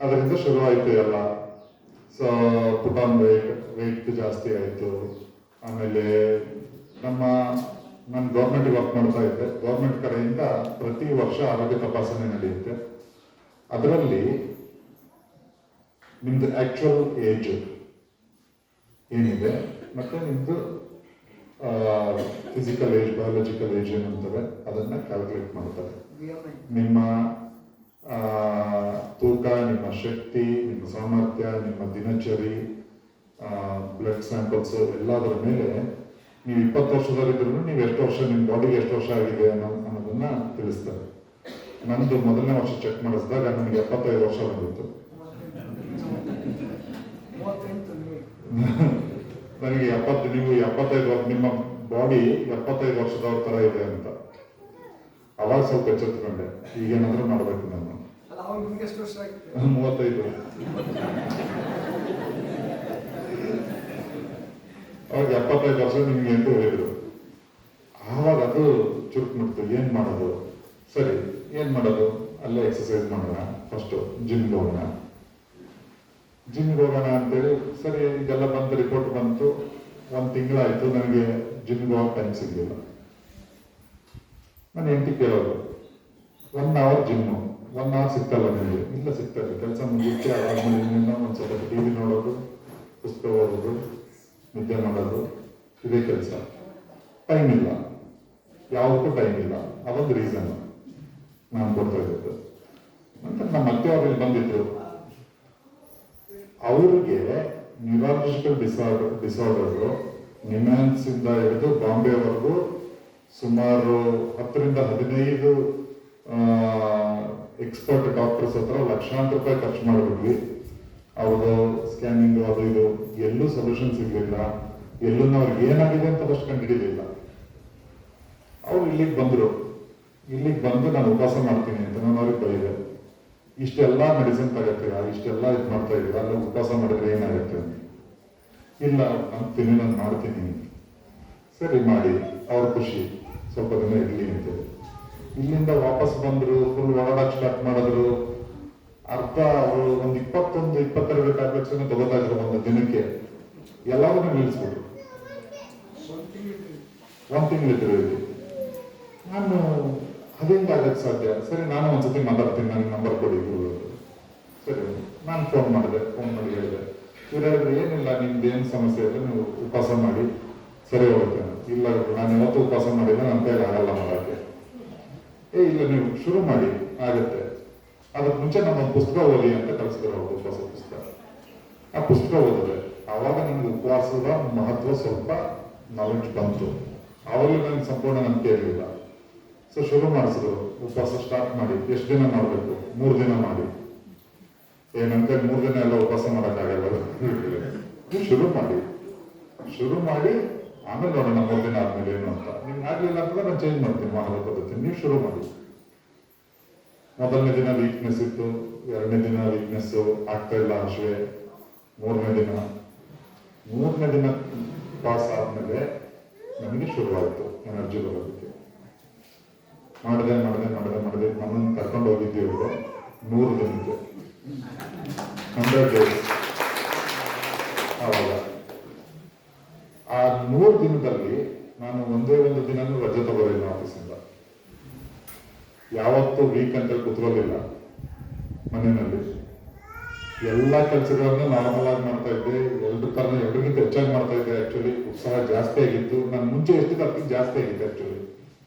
ಅದರಿಂದ ಶುರುವಾಯಿತು ಎಲ್ಲ. ಸೊ ಪುಟ್ ಆನ್ ವೆಯ್ಟ್ ಜಾಸ್ತಿ ಆಯಿತು. ಆಮೇಲೆ ನಾನು ಗೌರ್ಮೆಂಟಿಗೆ ವರ್ಕ್ ಮಾಡ್ತಾ ಇದ್ದೆ. ಗೌರ್ಮೆಂಟ್ ಕಡೆಯಿಂದ ಪ್ರತಿ ವರ್ಷ ಆರೋಗ್ಯ ತಪಾಸಣೆ ನಡೆಯುತ್ತೆ. ಅದರಲ್ಲಿ ನಿಮ್ದು ಆಕ್ಚುಯಲ್ ಏಜ್ ಏನಿದೆ ಮತ್ತು ನಿಮ್ಮದು ಫಿಸಿಕಲ್ ಏಜ್, ಬಯಾಲಜಿಕಲ್ ಏಜ್ ಏನಂತಾರೆ ಅದನ್ನು ಕ್ಯಾಲ್ಕುಲೇಟ್ ಮಾಡ್ತಾರೆ. ನಿಮ್ಮ ತೂಕ, ನಿಮ್ಮ ಶಕ್ತಿ, ನಿಮ್ಮ ಸಾಮರ್ಥ್ಯ, ನಿಮ್ಮ ದಿನಚರಿ, ಬ್ಲಡ್ ಸ್ಯಾಂಪಲ್ಸ್ ಎಲ್ಲದರ ಮೇಲೆ ನೀವು 20 ವರ್ಷದಲ್ಲಿದ್ರೂ ನೀವು ಎಷ್ಟು ವರ್ಷ, ನಿಮ್ಮ ಬಾಡಿಗೆ ಎಷ್ಟು ವರ್ಷ ಆಗಿದೆ ಅನ್ನೋದನ್ನ ತಿಳಿಸ್ತಾರೆ. ನಂದು ಮೊದಲನೇ ವರ್ಷ ಚೆಕ್ ಮಾಡಿಸಿದಾಗ ನನಗೆ 75 ವರ್ಷ ಬಂದಿತ್ತು. ನನಗೆ 70, ನೀವು 75 ವರ್ಷ, ನಿಮ್ಮ ಬಾಡಿ 75 ವರ್ಷದವ್ರ ಥರ ಇದೆ ಅಂತ. ಅವಾಗ ಸ್ವಲ್ಪ ಎಚ್ಚೆತ್ಕೊಂಡೆ, ಈಗೇನಾದ್ರೂ ಮಾಡಬೇಕು ನಾನು. 35. ಅವಾಗ 75 ವರ್ಷ ನಿಮ್ಗೆ ಅಂತ ಹೇಳಿದ್ರು. ಆವಾಗ ಅದು ಚುರುಕು ಮುಟ್ತು, ಏನು ಮಾಡೋದು? ಸರಿ, ಏನು ಮಾಡೋದು? ಅಲ್ಲೇ ಎಕ್ಸಸೈಸ್ ಮಾಡೋಣ, ಫಸ್ಟು ಜಿಮ್ಗೆ ಹೋಗೋಣ ಅಂತೇಳಿ. ಸರಿ, ಇದೆಲ್ಲ ಬಂತು, ರಿಪೋರ್ಟ್ ಬಂತು. 1 ತಿಂಗಳಾಯಿತು, ನನಗೆ ಜಿಮ್ಗೆ ಹೋಗೋ ಟೈಮ್ ಸಿಗಲಿಲ್ಲ. ನಾನು ಹೆಂಡತಿ ಕೇಳೋದು, 1 ಅವರ್ ಜಿಮ್ಮು, 1 ಅವರ್ ಸಿಗ್ತಲ್ಲ ನನಗೆ? ಇಲ್ಲ, ಸಿಗ್ತದೆ. ಕೆಲಸ ಮುಗಿಸಿ ಆದ್ಮೇಲೆ ಇನ್ನೂ ಒಂದು ಸ್ವಲ್ಪ TV ನೋಡೋದು, ಪುಸ್ತಕ ಓದೋದು, ನಿದ್ದೆ ಮಾಡೋದು, ಇದೇ ಕೆಲಸ. ಟೈಮ್ ಇಲ್ಲ, ಯಾವುದಕ್ಕೂ ಟೈಮ್ ಇಲ್ಲ. ಅದೊಂದು ರೀಸನ್ ನಾನು ಕೊಡ್ತಾ ಇದ್ದದ್ದು. ನಂತರ ನಮ್ಮ ಅತ್ತೆಯವ್ರಲ್ಲಿ ಬಂದಿದ್ರು. ಅವ್ರಿಗೆ ನ್ಯೂರಾಲಜಿಕಲ್ ಡಿಸಾರ್ಡರು ನಿಮ್ಯಾನ್ಸ್ ಇಂದ ಹಿಡಿದು ಬಾಂಬೆವರೆಗೂ ಸುಮಾರು 10 ರಿಂದ 15 ಎಕ್ಸ್ಪರ್ಟ್ ಡಾಕ್ಟರ್ಸ್ ಹತ್ರ ಲಕ್ಷಾಂತರ ರೂಪಾಯಿ ಖರ್ಚು ಮಾಡಿದ್ವಿ. ಅವ್ರದ್ದು ಸ್ಕ್ಯಾನಿಂಗ್ ಅದು ಇದು, ಎಲ್ಲೂ ಸೊಲ್ಯೂಷನ್ ಸಿಗಲಿಲ್ಲ. ಎಲ್ಲೂ ಅವ್ರಿಗೆ ಏನಾಗಿದೆ ಅಂತ ಫಸ್ಟ್ ಕಂಡುಹಿಡಿಯಲಿಲ್ಲ. ಅವ್ರು ಇಲ್ಲಿಗೆ ಬಂದರು. ಇಲ್ಲಿಗೆ ಬಂದು ನಾನು ಉಪವಾಸ ಮಾಡ್ತೀನಿ ಅಂತ ನಾನು ಅವ್ರಿಗೆ ಬೈದೆ. ಇಷ್ಟೆಲ್ಲ ಮೆಡಿಸಿನ್ ತಗೋತೀರಾ, ಇಷ್ಟೆಲ್ಲ ಇದು ಮಾಡ್ತಾ ಇದ್ದೀರಾ, ಅಲ್ಲ ಉಪವಾಸ ಮಾಡಿದ್ರೆ ಏನಾಗುತ್ತೆ ಅಂತ. ಇಲ್ಲ, ಅಂತೀನಿ, ನಾನು ಮಾಡ್ತೀನಿ. ಸರಿ ಮಾಡಿ, ಅವ್ರ ಖುಷಿ, ಸ್ವಲ್ಪ ದಿನ ಇರಲಿ ಅಂತೇಳಿ. ಇಲ್ಲಿಂದ ವಾಪಸ್ ಬಂದರು, ಫುಲ್ ಓಡಾಡಕ್ಕೆ ಸ್ಟಾರ್ಟ್ ಮಾಡಿದ್ರು. ಅರ್ಧ ಅವರು ಒಂದು 21-22 ಟ್ಯಾಬ್ಲೆಟ್ಸ್ ತಗೋತಾ ಇದ್ರು ಒಂದು ದಿನಕ್ಕೆ. ಎಲ್ಲವನ್ನೂ ನಿಲ್ಲಿಸ್ಬಿಟ್ರು. 1 ತಿಂಗಳಿದ್ರು ಇಲ್ಲಿ. ನಾನು ಅದೇಂತ ಆಗಕ್ಕೆ ಸಾಧ್ಯ? ಸರಿ, ನಾನು ಒಂದ್ಸತಿ ಮಾತಾಡ್ತೀನಿ, ನನ್ನ ನಂಬರ್ ಕೊಡಿ. ಸರಿ, ನಾನು ಫೋನ್ ಮಾಡಿ ಹೇಳಿದೆ. ಇವ್ರು ಹೇಳಿದ್ರು, ಏನಿಲ್ಲ, ನಿಮ್ದು ಏನು ಸಮಸ್ಯೆ ಇಲ್ಲ, ನೀವು ಉಪವಾಸ ಮಾಡಿ ಸರಿ ಹೋಗುತ್ತೆ. ಇಲ್ಲ, ನಾನು ಯಾವತ್ತೂ ಉಪವಾಸ ಮಾಡಿಲ್ಲ, ನನ್ನ ಕೈಲಿ ಆಗಲ್ಲ ಮಾಡೋಕ್ಕೆ. ಇಲ್ಲ, ನೀವು ಶುರು ಮಾಡಿ, ಆಗುತ್ತೆ. ಅದಕ್ಕೆ ಮುಂಚೆ ನಮ್ಮೊಂದು ಪುಸ್ತಕ ಓದಿ ಅಂತ ಕಳಿಸಿದ್ರು ಅವರು, ಉಪವಾಸ ಪುಸ್ತಕ. ಆ ಪುಸ್ತಕ ಓದಿದೆ. ಆವಾಗ ನನಗೆ ಉಪವಾಸದ ಮಹತ್ವ ಸ್ವಲ್ಪ ನಾಲೆಡ್ಜ್ ಬಂತು. ಆವಾಗಲೂ ನನಗೆ ಸಂಪೂರ್ಣ ನಂಬಿಕೆ ಇರಲಿಲ್ಲ. ಸೊ ಶುರು ಮಾಡಿಸಿದ್ರು, ಉಪವಾಸ ಸ್ಟಾರ್ಟ್ ಮಾಡಿ. ಎಷ್ಟು ದಿನ ಮಾಡಬೇಕು? 3 ದಿನ ಮಾಡಿ. ನನ್ನ ಕೈ 3 ದಿನ ಎಲ್ಲ ಉಪವಾಸ ಮಾಡೋಕ್ಕಾಗಲ್ಲ. ನೀವು ಶುರು ಮಾಡಿ ಆಮೇಲೆ ನೋಡೋಣ 3 ದಿನ ಆದ್ಮೇಲೆ ಏನು ಅಂತ. ನಿಮ್ಗೆ ಆಗ್ಲಿಲ್ಲ ಅಂತಂದ್ರೆ ನಾನು ಚೇಂಜ್ ಮಾಡ್ತೀನಿ ಆಹಾರ ಪದ್ಧತಿ. ನೀವು ಶುರು ಮಾಡಿ. ಮೊದಲನೇ ದಿನ ವೀಕ್ನೆಸ್ ಇತ್ತು, 2ನೇ ದಿನ ವೀಕ್ನೆಸ್ಸು, ಆಗ್ತಾ ಇಲ್ಲ ಹಸಿವೆ. 3ನೇ ದಿನ ಪಾಸ್ ಆದ್ಮೇಲೆ ನನಗೆ ಶುರುವಾಯಿತು ಎನರ್ಜಿ ಬರೋದಕ್ಕೆ. ಮಾಡಿದೆ. ನಮ್ಮನ್ನು ಕರ್ಕೊಂಡು ಹೋಗಿದ್ದೀವಿ ಅವರು 100 ದಿನಕ್ಕೆ, 100 days. ಆವಾಗ ಆ 100 ದಿನದಲ್ಲಿ ನಾನು ಒಂದೇ ಒಂದು ದಿನನೂ ರಜೆ ತಗೋಲಿಲ್ಲ ಆಫೀಸಿಂದ. ಯಾವತ್ತೂ ವೀಕ್ ಅಂತ ಕೂತ್ಕೊಳ್ಳಿಲ್ಲ ಮನೆಯಲ್ಲಿ. ಎಲ್ಲ ಕೆಲಸಗಳನ್ನ ನಾರ್ಮಲ್ ಆಗಿ ಮಾಡ್ತಾ ಇದ್ದೆ. ಎಲ್ರಿಗಿಂತ ಹೆಚ್ಚಾಗಿ ಮಾಡ್ತಾ ಇದ್ದೆ. ಆಕ್ಚುಲಿ ಉತ್ಸಾಹ ಜಾಸ್ತಿ ಆಗಿತ್ತು. ನಾನು ಮುಂಚೆ ಎಷ್ಟಿದ್ದು ಅದಕ್ಕಿಂತ ಜಾಸ್ತಿ ಆಗಿತ್ತು ಆಕ್ಚುಲಿ.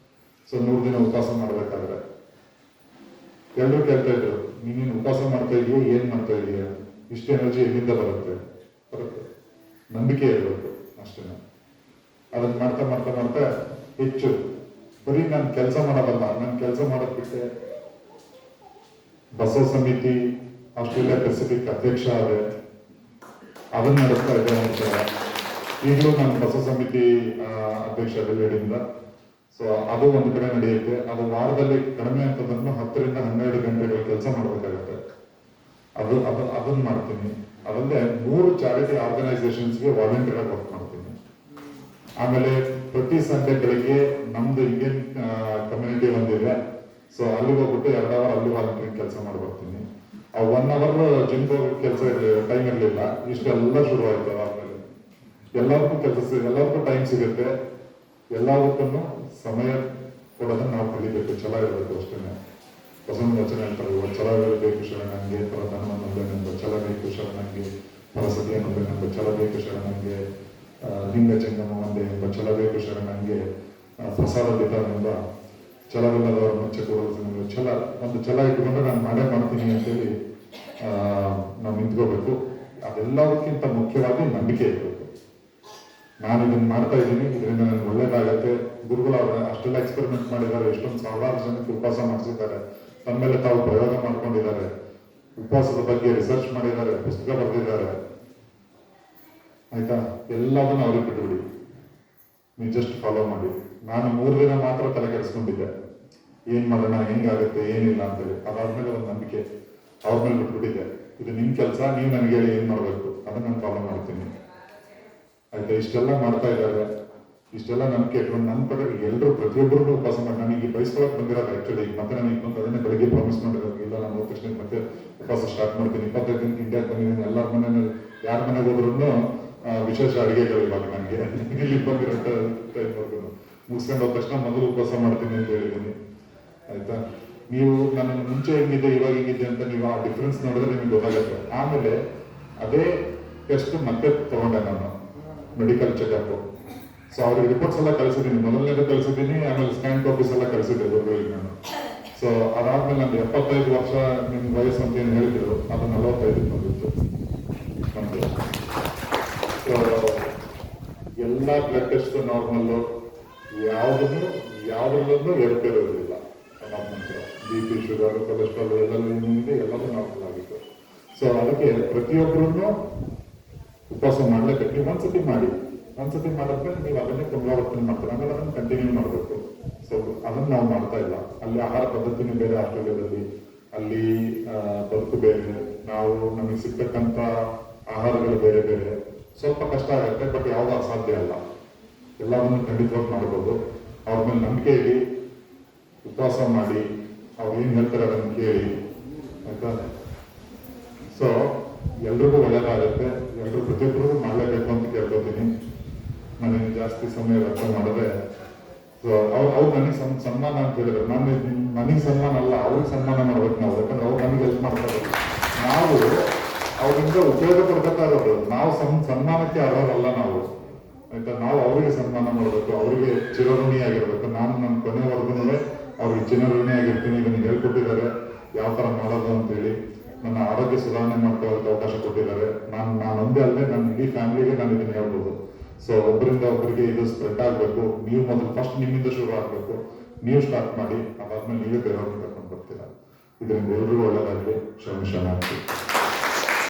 ಸೊ 100 ದಿನ ಉಪವಾಸ ಮಾಡ್ಬೇಕಾದ್ರೆ ಎಲ್ಲರೂ ಕೇಳ್ತಾ ಇದ್ರು, ನೀನೇನು ಉಪವಾಸ ಮಾಡ್ತಾ ಇದೀಯ, ಏನ್ ಮಾಡ್ತಾ ಇದೀಯ, ಇಷ್ಟು ಎನರ್ಜಿ ಎಲ್ಲಿಂದ ಬರುತ್ತೆ? ನಂಬಿಕೆ ಇರಬೇಕು ಅಷ್ಟೇ. ಅದನ್ನ ಮಾಡ್ತಾ ಹೆಚ್ಚು ಬರೀ ನಾನು ಕೆಲಸ ಮಾಡೋದಲ್ಲ, ನಾನು ಕೆಲಸ ಮಾಡೋದ್ ಬಿಟ್ಟೆ ಬಸವ ಸಮಿತಿ ಆಸ್ಟ್ರೇಲಿಯಾ ಪೆಸಿಫಿಕ್ ಅಧ್ಯಕ್ಷ ಆದೆ. ಅದನ್ನ ನಡೆಸ್ತಾ ಇದ್ದೆ. ಈಗಲೂ ನಾನು ಬಸವ ಸಮಿತಿ ಅಧ್ಯಕ್ಷ ಡೆಲ್ಲಿಯಿಂದ. ಸೊ ಅದು ಒಂದು ಕಡೆ ನಡೆಯುತ್ತೆ. ಅದು ವಾರದಲ್ಲಿ ಕಡಿಮೆ ಅಂತಂದ್ರೂ 10 ರಿಂದ 12 ಗಂಟೆಗಳ ಕೆಲಸ ಮಾಡಬೇಕಾಗುತ್ತೆ. ಅದನ್ನ ಮಾಡ್ತೀನಿ. ಅದಲ್ಲದೆ 3 ಚಾರಿಟಿ ಆರ್ಗನೈಸೇಷನ್ಸ್ಗೆ ವಾಲಂಟಿಯರ್ ಆಗಿ ವರ್ಕ್ ಮಾಡ್ತೀನಿ. ಆಮೇಲೆ ಪ್ರತಿ ಸಂಡೆ ಬೆಳಿಗ್ಗೆ ನಮ್ದು ಇಂಡಿಯನ್ ಕಮ್ಯುನಿಟಿ ಒಂದಿದೆ. ಸೊ ಅಲ್ಲಿ ಹೋಗ್ಬಿಟ್ಟು 2 ಅವರ್ ಅಲ್ಲಿ ವಾಲಂಟಿಯರ್ ಕೆಲಸ ಮಾಡಿ ಬರ್ತೀನಿ. ಆ 1 ಅವರ್ ಜಿಮ್ಗೆ ಹೋಗೋ ಕೆಲಸ ಇರಲಿಲ್ಲ, ಟೈಮ್ ಇರಲಿಲ್ಲ. ಇಷ್ಟೆಲ್ಲ ಶುರುವಾಯಿತು. ಆಮೇಲೆ ಎಲ್ಲರಿಗೂ ಟೈಮ್ ಸಿಗುತ್ತೆ. ಎಲ್ಲದಕ್ಕೂ ಸಮಯ ಕೊಡೋದನ್ನು ನಾವು ಕಲಿಬೇಕು, ಛಲ ಇರಬೇಕು ಅಷ್ಟೇ. ಬಸವನ ವಚನ ಹೇಳ್ತಾರೆ, ಛಲವಿರಬೇಕು ಶರಣಂಗೆ, ಪರಧನವನ್ನುಂಬೆನೆಂಬ ಛಲ ಬೇಕು ಶರಣಂಗೆ, ಪರಸತಿಯನ್ನುಂಬೆನೆಂಬ ಛಲ ಬೇಕು ಶರಣಂಗೆ, ಲಿಂಗ ಜಂಗಮ ಒಂದೇ ಎಂಬ ಛಲ ಬೇಕು ಶರಣಂಗೆ, ಪ್ರಸಾದ ವಿಧಾನವೆಂಬ ಛಲವಿಲ್ಲದವರ ಮುಚ್ಚ ಕೊಡುವುದು ಛಲ. ಒಂದು ಛಲ ಇಟ್ಕೊಂಡ್ರೆ ನಾನು ಮಾಡೇ ಮಾಡ್ತೀನಿ ಅಂತೇಳಿ ನಾವು ನಿಂತ್ಕೋಬೇಕು. ಅದೆಲ್ಲದಕ್ಕಿಂತ ಮುಖ್ಯವಾಗಿ ನಂಬಿಕೆ ಇರಬೇಕು. ನಾನು ಇದನ್ನು ಮಾಡ್ತಾ ಇದ್ದೀನಿ, ಇದರಿಂದ ನನಗೆ ಒಳ್ಳೇದಾಗತ್ತೆ. ಗುರುಗಳು ಅವ್ರ ಅಷ್ಟೆಲ್ಲ ಎಕ್ಸ್ಪೆರಿಮೆಂಟ್ ಮಾಡಿದ್ದಾರೆ, ಎಷ್ಟೊಂದು ಸಾವಿರಾರು ಜನಕ್ಕೆ ಉಪವಾಸ ಮಾಡಿಸಿದ್ದಾರೆ, ತಮ್ಮ ಮೇಲೆ ತಾವು ಪ್ರಯೋಗ ಮಾಡ್ಕೊಂಡಿದ್ದಾರೆ, ಉಪವಾಸದ ಬಗ್ಗೆ ರಿಸರ್ಚ್ ಮಾಡಿದ್ದಾರೆ, ಪುಸ್ತಕ ಬರೆದಿದ್ದಾರೆ. ಆಯ್ತಾ, ಎಲ್ಲದನ್ನು ಅವ್ರಿಗೆ ಬಿಟ್ಬಿಡಿ, ನೀವು ಜಸ್ಟ್ ಫಾಲೋ ಮಾಡಿ. ನಾನು 3 ದಿನ ಮಾತ್ರ ತಲೆ ಕೆಡಿಸ್ಕೊಂಡಿದ್ದೆ, ಏನ್ ಮಾಡೋಣ, ಹೆಂಗಾಗುತ್ತೆ, ಏನಿಲ್ಲ ಅಂತೇಳಿ. ಅದಾದ್ಮೇಲೆ ಒಂದು ನಂಬಿಕೆ ಅವ್ರ ಮೇಲೆ ಬಿಟ್ಬಿಟ್ಟಿದ್ದೆ. ಇದು ನಿಮ್ ಕೆಲಸ, ನೀವು ನನಗೆ ಹೇಳಿ ಏನ್ ಮಾಡ್ಬೇಕು, ಅದನ್ನ ನಾನು ಫಾಲೋ ಮಾಡ್ತೀನಿ. ಆಯ್ತಾ, ಇಷ್ಟೆಲ್ಲ ಮಾಡ್ತಾ ಇದ್ದಾರೆ, ಇಷ್ಟೆಲ್ಲ ನಂಬಿಕೆ ಇಟ್ಕೊಂಡು ನನ್ನ ಕಡೆ ಎಲ್ಲರೂ ಪ್ರತಿಯೊಬ್ಬರು ಉಪವಾಸ ಮಾಡಿ. ನನಗೆ ಬಯಸ್ಕೊಳಕ್ ಬಂದಿರೋದು ಆಕ್ಚುಲಿ. ಮತ್ತೆ ನನಗೆ ಇನ್ನೊಂದು ಅದನ್ನೇ ಬೆಳಗ್ಗೆ ಪ್ರಾಮಿಸ್ ಮಾಡಿರೋದು, ಇಲ್ಲ ನಾನು ಹೋದ ತಕ್ಷಣ ಮತ್ತೆ ಉಪವಾಸ ಸ್ಟಾರ್ಟ್ ಮಾಡ್ತೀನಿ. 25 ದಿನಕ್ಕೆ ಇಂಡಿಯಾಗೆ ಬಂದಿದ್ದೀನಿ. ಎಲ್ಲರ ಮನೇಲಿ ಯಾರ ಮನೆಗೆ ಹೋದ್ರೂ ವಿಶೇಷ ಅಡುಗೆಗಳು ಇವಾಗ ನನಗೆ ಇಲ್ಲಿ ಬಂದಿರೋ ಟೈಮ್ವರೆಗೂ ಮುಗಿಸ್ಕೊಂಡು ಹೋದ ತಕ್ಷಣ ಮೊದಲು ಉಪವಾಸ ಮಾಡ್ತೀನಿ ಅಂತ ಹೇಳಿದ್ದೀನಿ. ಆಯ್ತಾ, ನೀವು ನನ್ನ ಮುಂಚೆ ಹೆಂಗಿದೆ ಇವಾಗ ಹೆಂಗಿದೆ ಅಂತ ನೀವು ಆ ಡಿಫ್ರೆನ್ಸ್ ನೋಡಿದ್ರೆ ನಿಮ್ಗೆ ಗೊತ್ತಾಗುತ್ತೆ. ಆಮೇಲೆ ಅದೇ ಟೆಸ್ಟ್ ಮತ್ತೆ ತಗೊಂಡೆ ನಾನು, ಮೆಡಿಕಲ್ ಚೆಕಪ್. ಸೊ ಅವ್ರಿಗೆ ರಿಪೋರ್ಟ್ಸ್ ಎಲ್ಲ ಕಳಿಸಿದ್ದೀನಿ, ಮೊದಲನೇದು ಕಳಿಸಿದ್ದೀನಿ, ಆಮೇಲೆ ಸ್ಕ್ಯಾನ್ ಕಾಪೀಸ್ ಎಲ್ಲ ಕಳಿಸಿದ್ದೆ ಗುರುಗಳಿಗೆ ನಾನು. ಸೊ ಅದಾದ್ಮೇಲೆ ನಂದು 75 ವರ್ಷ ನಿಮ್ಮ ವಯಸ್ಸು ಅಂತ ಏನು ಹೇಳಿದ್ರು, ಅದು 45 ಬಂದಿತ್ತು ನಮ್ದು. ಸೊ ಎಲ್ಲ ಬ್ಲಡ್ ಟೆಸ್ಟ್ ನಾರ್ಮಲ್ಲು, ಯಾವುದರಲ್ಲೂ ಏರುಪೇರಿರಲಿಲ್ಲ. ನಂತರ BP, ಶುಗರ್, ಕೊಲೆಸ್ಟ್ರಾಲ್ ಎಲ್ಲವೂ ನಾರ್ಮಲ್ ಆಗಿತ್ತು. ಸೊ ಅದಕ್ಕೆ ಪ್ರತಿಯೊಬ್ಬರೂ ಉಪವಾಸ ಮಾಡಲೇಬೇಕು. ನೀವು ಒಂದ್ಸತಿ ಮಾಡಿದ್ಮೇಲೆ ನೀವು ಅದನ್ನೇ ಪುನರಾವರ್ತನೆ ಮಾಡ್ತಾರೆ, ಆಮೇಲೆ ಅದನ್ನು ಕಂಟಿನ್ಯೂ ಮಾಡಬೇಕು. ಸೊ ಅದನ್ನು ನಾವು ಮಾಡ್ತಾ ಇಲ್ಲ. ಅಲ್ಲಿ ಆಹಾರ ಪದ್ಧತಿನೂ ಬೇರೆ, ಆಸ್ಟ್ರೇಲಿಯಾದಲ್ಲಿ ಅಲ್ಲಿ ಬದುಕು ಬೇರೆ, ನಮಗೆ ಸಿಗ್ತಕ್ಕಂಥ ಆಹಾರಗಳು ಬೇರೆ ಬೇರೆ. ಸ್ವಲ್ಪ ಕಷ್ಟ ಆಗುತ್ತೆ, ಬಟ್ ಯಾವುದು ಅಸಾಧ್ಯ ಅಲ್ಲ, ಎಲ್ಲವನ್ನೂ ಖಂಡಿತವಾಗಿ ಮಾಡ್ಬೋದು. ಅವ್ರ ಮೇಲೆ ನಂಬಿಕೆ ಇಡಿ, ಉಪವಾಸ ಮಾಡಿ, ಅವ್ರು ಏನು ಹೇಳ್ತಾರೆ ಅದನ್ನು ಕೇಳಿ. ಆಯ್ತಾ, ಸೊ ಎಲ್ರಿಗೂ ಒಳ್ಳೇದಾಗುತ್ತೆ. ಎಲ್ಲರೂ ಪ್ರತಿಯೊಬ್ಬರಿಗೂ ಮಾಡಲೇಬೇಕು ಅಂತ ಕೇಳ್ಕೊತೀನಿ. ನನಗೆ ಜಾಸ್ತಿ ಸಮಯ ವ್ಯರ್ಥ ಮಾಡಿದ್ರೆ, ಸೊ ಅವ್ರು ನನಗೆ ಸನ್ಮಾನ ಅಂತ ಹೇಳಿದ್ರು. ನನಗೆ ಸನ್ಮಾನ ಅಲ್ಲ, ಅವ್ರಿಗೆ ಸನ್ಮಾನ ಮಾಡ್ಬೇಕು ನಾವು. ಯಾಕಂದ್ರೆ ಅವ್ರು ನಮಗೆ ಹೆಲ್ಪ್ ಮಾಡ್ತಾರೆ, ನಾವು ಅವರಿಂದ ಉಪಯೋಗ ಪಡ್ಕೊತಾ ಇರೋದು. ನಾವು ಸನ್ಮಾನಕ್ಕೆ ಅರ್ಹರಲ್ಲ ನಾವು. ಆಯ್ತಾ, ನಾವು ಅವರಿಗೆ ಸನ್ಮಾನ ಮಾಡಬೇಕು, ಅವರಿಗೆ ಚಿರಋಣಿಯಾಗಿರ್ಬೇಕು. ನಾನು ನನ್ನ ಕೊನೆವರೆಗೂ ಅವ್ರಿಗೆ ಚಿರಋಣಿಯಾಗಿರ್ತೀನಿ. ಇದನ್ನು ಹೇಳ್ಕೊಟ್ಟಿದ್ದಾರೆ ಯಾವ ಥರ ಮಾಡೋದು ಅಂತೇಳಿ. ನನ್ನ ಆರೋಗ್ಯ ಸುಧಾರಣೆ ಮಾಡ್ಕೊಳ್ಳೋದಕ್ಕೆ ಅವಕಾಶ ಕೊಟ್ಟಿದ್ದಾರೆ. ನಾನು ಒಂದೇ ಅಲ್ಲದೆ ನನ್ನ ಇಡೀ ಫ್ಯಾಮಿಲಿಗೆ ನಾನು ಇದನ್ನು ಹೇಳ್ಬೋದು. ಸೊ ಒಬ್ಬರಿಂದ ಒಬ್ಬರಿಗೆ ಇದು ಸ್ಪ್ರೆಡ್ ಆಗಬೇಕು. ನೀವು ಮೊದಲು ಫಸ್ಟ್ ನಿಮ್ಮಿಂದ ಶುರು ಆಗಬೇಕು. ನೀವು ಸ್ಟಾರ್ಟ್ ಮಾಡಿ, ಅದಾದ್ಮೇಲೆ ನೀವೇ ಬೇರೆಯವ್ರನ್ನ ಕರ್ಕೊಂಡು ಬರ್ತೀರಾ. ಇದರಿಂದ ಎಲ್ರಿಗೂ ಒಳ್ಳೆಯದಾಗಲಿ. ಶರಣಾರ್ಥಿ.